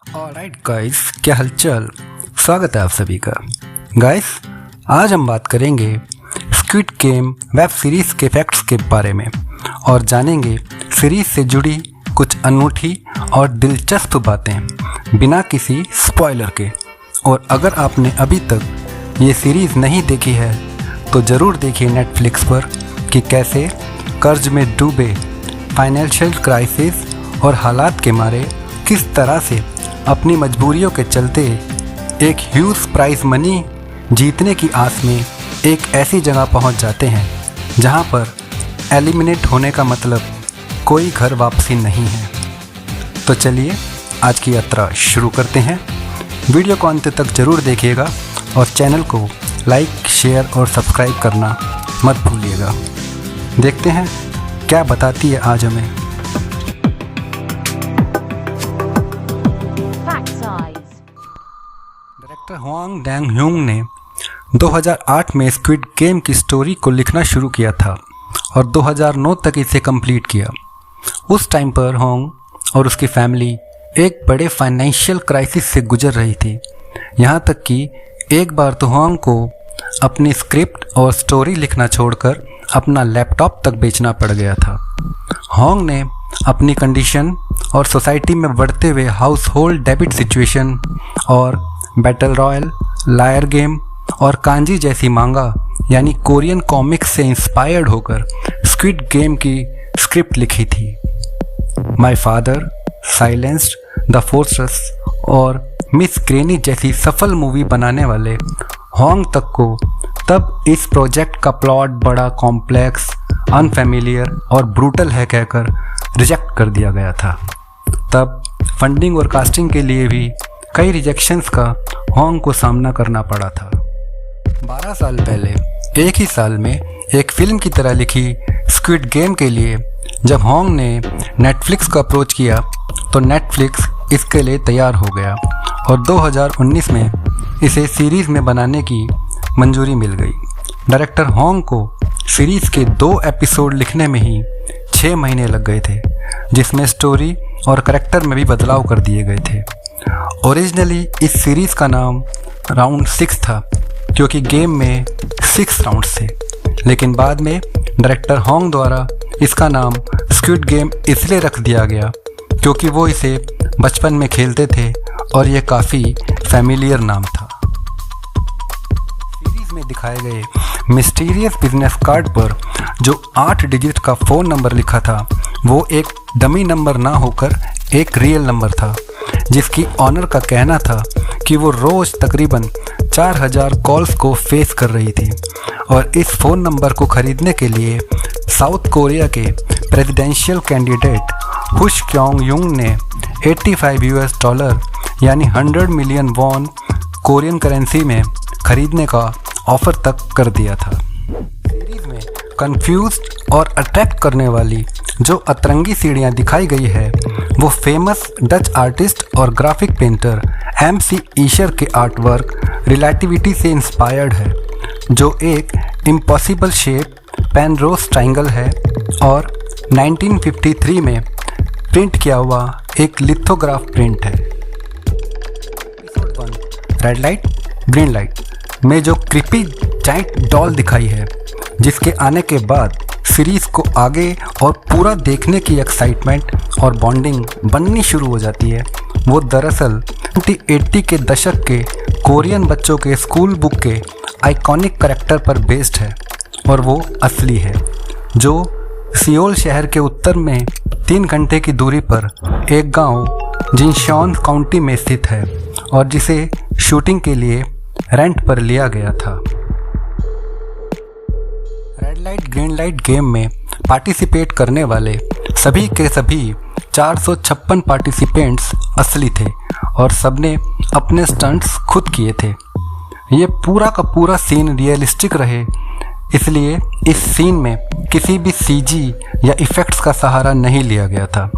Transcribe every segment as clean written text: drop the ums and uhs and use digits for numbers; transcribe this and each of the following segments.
Alright guys, क्या हालचाल। स्वागत है आप सभी का। गाइस, आज हम बात करेंगे स्क्विड गेम वेब सीरीज़ के फैक्ट्स के बारे में और जानेंगे सीरीज़ से जुड़ी कुछ अनूठी और दिलचस्प बातें बिना किसी स्पॉइलर के। और अगर आपने अभी तक ये सीरीज़ नहीं देखी है तो ज़रूर देखिए नेटफ्लिक्स पर कि कैसे कर्ज में डूबे, फाइनेंशियल क्राइसिस और हालात के मारे किस तरह से अपनी मजबूरियों के चलते एक ह्यूज प्राइज मनी जीतने की आस में एक ऐसी जगह पहुंच जाते हैं जहां पर एलिमिनेट होने का मतलब कोई घर वापसी नहीं है। तो चलिए आज की यात्रा शुरू करते हैं। वीडियो को अंत तक ज़रूर देखिएगा और चैनल को लाइक, शेयर और सब्सक्राइब करना मत भूलिएगा। देखते हैं क्या बताती है आज हमें। डायरेक्टर हुआंग डैंग-ह्यूंग ने 2008 में स्क्विड गेम की स्टोरी को लिखना शुरू किया था और 2009 तक इसे कंप्लीट किया। उस टाइम पर हुआंग और उसकी फैमिली एक बड़े फाइनेंशियल क्राइसिस से गुजर रही थी। यहाँ तक कि एक बार तो हुआंग को अपनी स्क्रिप्ट और स्टोरी लिखना छोड़कर अपना लैपटॉप तक बेचना पड़ गया था। हुआंग ने अपनी कंडीशन और सोसाइटी में बढ़ते हुए हाउस होल्ड डेबिट सिचुएशन और बैटल रॉयल, लायर गेम और कांजी जैसी मांगा यानी कोरियन कॉमिक्स से इंस्पायर्ड होकर स्क्विड गेम की स्क्रिप्ट लिखी थी। My father, silenced, the fortress और मिस ग्रेनी जैसी सफल मूवी बनाने वाले हुआंग तक को तब इस प्रोजेक्ट का प्लॉट बड़ा कॉम्प्लेक्स, अनफेमिलियर और ब्रूटल है कहकर रिजेक्ट कर दिया गया था। तब फंडिंग और कास्टिंग के लिए भी कई रिजेक्शंस का हुआंग को सामना करना पड़ा था। 12 साल पहले एक ही साल में एक फिल्म की तरह लिखी स्क्विड गेम के लिए जब हुआंग ने नेटफ्लिक्स को अप्रोच किया तो नेटफ्लिक्स इसके लिए तैयार हो गया और 2019 में इसे सीरीज़ में बनाने की मंजूरी मिल गई। डायरेक्टर हुआंग को सीरीज़ के 2 एपिसोड लिखने में ही 6 महीने लग गए थे, जिसमें स्टोरी और करैक्टर में भी बदलाव कर दिए गए थे। ओरिजिनली इस सीरीज़ का नाम राउंड 6 था क्योंकि गेम में 6 राउंड्स थे, लेकिन बाद में डायरेक्टर हुआंग द्वारा इसका नाम स्क्विड गेम इसलिए रख दिया गया क्योंकि वो इसे बचपन में खेलते थे और ये काफ़ी फैमिलियर नाम था। सीरीज़ में दिखाए गए मिस्टीरियस बिजनेस कार्ड पर जो 8 डिजिट का फ़ोन नंबर लिखा था वो एक डमी नंबर ना होकर एक रियल नंबर था, जिसकी ऑनर का कहना था कि वो रोज़ तकरीबन 4000 कॉल्स को फेस कर रही थी और इस फ़ोन नंबर को ख़रीदने के लिए साउथ कोरिया के प्रेसिडेंशियल कैंडिडेट हुश क्योंग-युंग ने $85 यानी 100 मिलियन वॉन कोरियन करेंसी में ख़रीदने का ऑफ़र तक कर दिया था। सीरीज़ में कंफ्यूज्ड और अट्रैक्ट करने वाली जो अतरंगी सीढ़ियाँ दिखाई गई है वो फेमस डच आर्टिस्ट और ग्राफिक पेंटर MC ईशर के आर्टवर्क रिलेटिविटी से इंस्पायर्ड है, जो एक इम्पॉसिबल शेप पेनरोज ट्रायंगल है और 1953 में प्रिंट किया हुआ एक लिथोग्राफ प्रिंट है। Episode 1 red light green light में जो क्रीपी जाइंट डॉल दिखाई है, जिसके आने के बाद सीरीज़ को आगे और पूरा देखने की एक्साइटमेंट और बॉन्डिंग बननी शुरू हो जाती है, वो दरअसल 1980 के दशक के कोरियन बच्चों के स्कूल बुक के आइकॉनिक करैक्टर पर बेस्ड है और वो असली है, जो सियोल शहर के उत्तर में 3 घंटे की दूरी पर एक गांव जिनशॉन काउंटी में स्थित है और जिसे शूटिंग के लिए रेंट पर लिया गया था। Red light green light game में पार्टिसिपेट करने वाले सभी के सभी 456 पार्टिसिपेंट्स असली थे और सबने अपने स्टंट्स खुद किए थे। ये पूरा का पूरा सीन रियलिस्टिक रहे, इसलिए इस सीन में किसी भी CG या इफ़ेक्ट्स का सहारा नहीं लिया गया था।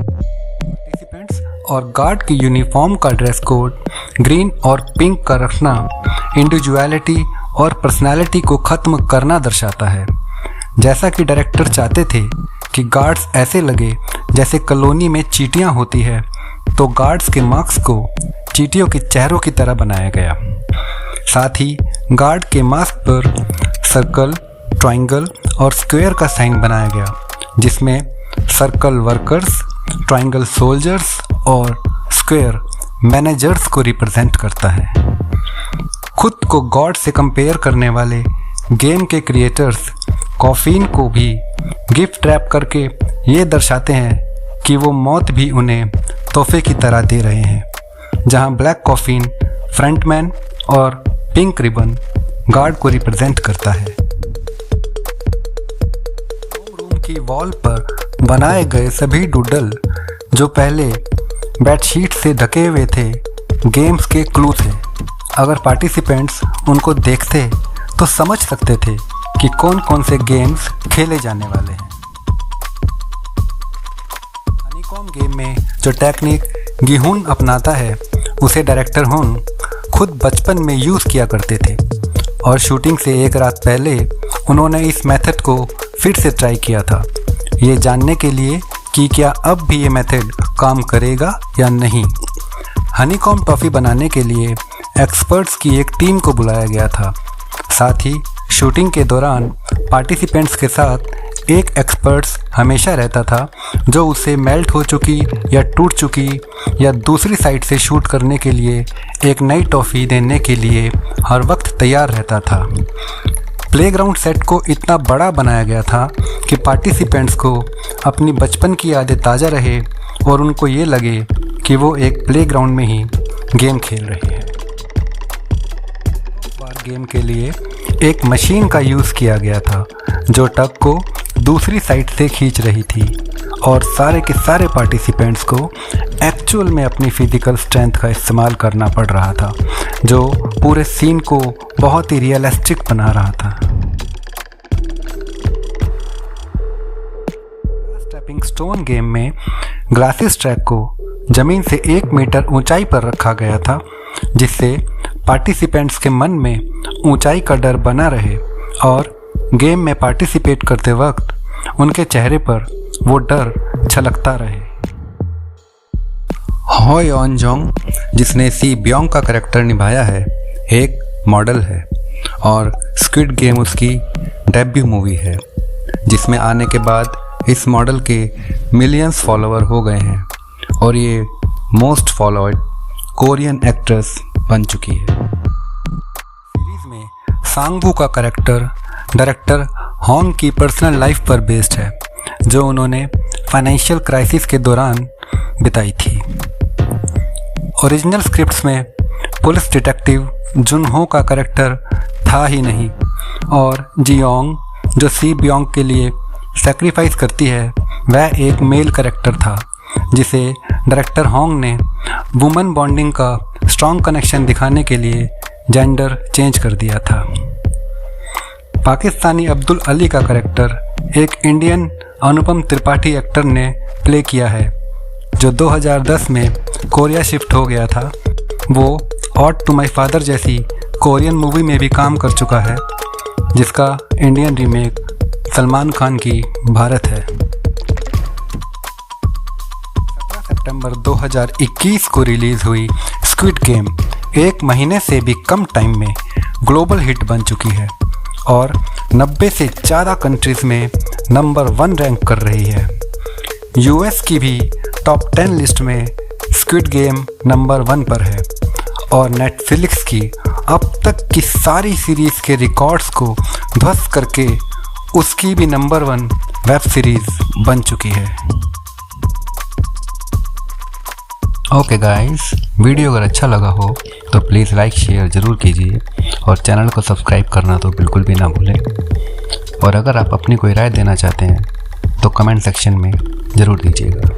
पार्टिसिपेंट्स और गार्ड की यूनिफॉर्म का ड्रेस कोड ग्रीन और पिंक का रखना इंडिविजुअलिटी और पर्सनैलिटी को ख़त्म करना दर्शाता है। जैसा कि डायरेक्टर चाहते थे कि गार्ड्स ऐसे लगे जैसे कॉलोनी में चींटियाँ होती है, तो गार्ड्स के मार्क्स को चींटियों के चेहरों की तरह बनाया गया। साथ ही गार्ड के मास्क पर सर्कल, ट्रायंगल और स्क्वायर का साइन बनाया गया, जिसमें सर्कल वर्कर्स, ट्रायंगल सोल्जर्स और स्क्वायर मैनेजर्स को रिप्रेजेंट करता है। खुद को गॉड से कंपेयर करने वाले गेम के क्रिएटर्स कॉफीन को भी गिफ्ट रैप करके ये दर्शाते हैं कि वो मौत भी उन्हें तोहफे की तरह दे रहे हैं, जहां ब्लैक कॉफीन फ्रंटमैन और पिंक रिबन गार्ड को रिप्रेजेंट करता है। रूम की वॉल पर बनाए गए सभी डूडल जो पहले बेडशीट से ढके हुए थे, गेम्स के क्लू थे। अगर पार्टिसिपेंट्स उनको देखते तो समझ सकते थे कि कौन कौन से गेम्स खेले जाने वाले हैं। हनीकॉम गेम में जो टेक्निक गिहुन अपनाता है उसे डायरेक्टर होन खुद बचपन में यूज़ किया करते थे, और शूटिंग से एक रात पहले उन्होंने इस मेथड को फिर से ट्राई किया था, ये जानने के लिए कि क्या अब भी ये मेथड काम करेगा या नहीं। हनीकॉम टॉफ़ी बनाने के लिए एक्सपर्ट्स की एक टीम को बुलाया गया था। साथ ही शूटिंग के दौरान पार्टिसिपेंट्स के साथ एक एक्सपर्ट्स हमेशा रहता था, जो उसे मेल्ट हो चुकी या टूट चुकी या दूसरी साइड से शूट करने के लिए एक नई टॉफ़ी देने के लिए हर वक्त तैयार रहता था। प्लेग्राउंड सेट को इतना बड़ा बनाया गया था कि पार्टिसिपेंट्स को अपनी बचपन की यादें ताज़ा रहे और उनको ये लगे कि वो एक प्लेग्राउंड में ही गेम खेल रहे हैं। गेम के लिए एक मशीन का यूज़ किया गया था जो टग को दूसरी साइड से खींच रही थी, और सारे के सारे पार्टिसिपेंट्स को एक्चुअल में अपनी फिजिकल स्ट्रेंथ का इस्तेमाल करना पड़ रहा था, जो पूरे सीन को बहुत ही रियलिस्टिक बना रहा था। स्टेपिंग स्टोन गेम में ग्लासेस ट्रैक को ज़मीन से 1 मीटर ऊंचाई पर रखा गया था, जिससे पार्टिसिपेंट्स के मन में ऊंचाई का डर बना रहे और गेम में पार्टिसिपेट करते वक्त उनके चेहरे पर वो डर छलकता रहे। हो यॉन जोंग, जिसने सी ब्योंग का करैक्टर निभाया है, एक मॉडल है और स्क्विड गेम उसकी डेब्यू मूवी है, जिसमें आने के बाद इस मॉडल के मिलियंस फॉलोअर हो गए हैं और ये मोस्ट फॉलोअर्ड कोरियन एक्ट्रेस बन चुकी है। सीरीज में सांगवू का करैक्टर डायरेक्टर हॉन्ग की पर्सनल लाइफ पर बेस्ड है, जो उन्होंने फाइनेंशियल क्राइसिस के दौरान बिताई थी। ओरिजिनल स्क्रिप्ट्स में पुलिस डिटेक्टिव जुन हो का करैक्टर था ही नहीं, और जियोंग जो सी ब्योंग के लिए सैक्रिफाइस करती है वह एक मेल करैक्टर था, जिसे डायरेक्टर हॉन्ग ने वुमन बॉन्डिंग का स्ट्रॉन्ग कनेक्शन दिखाने के लिए जेंडर चेंज कर दिया था। पाकिस्तानी अब्दुल अली का करैक्टर एक इंडियन अनुपम त्रिपाठी एक्टर ने प्ले किया है, जो 2010 में कोरिया शिफ्ट हो गया था। वो ऑड टू माई फादर जैसी कोरियन मूवी में भी काम कर चुका है, जिसका इंडियन रीमेक सलमान खान की भारत है। 17 सितंबर 2021 को रिलीज़ हुई स्क्विड गेम 1 महीने से भी कम टाइम में ग्लोबल हिट बन चुकी है और 90 से ज़्यादा कंट्रीज़ में नंबर 1 रैंक कर रही है। यूएस की भी टॉप 10 लिस्ट में स्क्विड गेम नंबर 1 पर है और नेटफ्लिक्स की अब तक की सारी सीरीज़ के रिकॉर्ड्स को ध्वस्त करके उसकी भी नंबर 1 वेब सीरीज़ बन चुकी है। ओके गाइस, वीडियो अगर अच्छा लगा हो तो प्लीज़ लाइक शेयर ज़रूर कीजिए और चैनल को सब्सक्राइब करना तो बिल्कुल भी ना भूलें। और अगर आप अपनी कोई राय देना चाहते हैं तो कमेंट सेक्शन में ज़रूर दीजिएगा।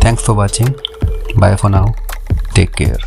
Thanks for watching, bye for now, take care.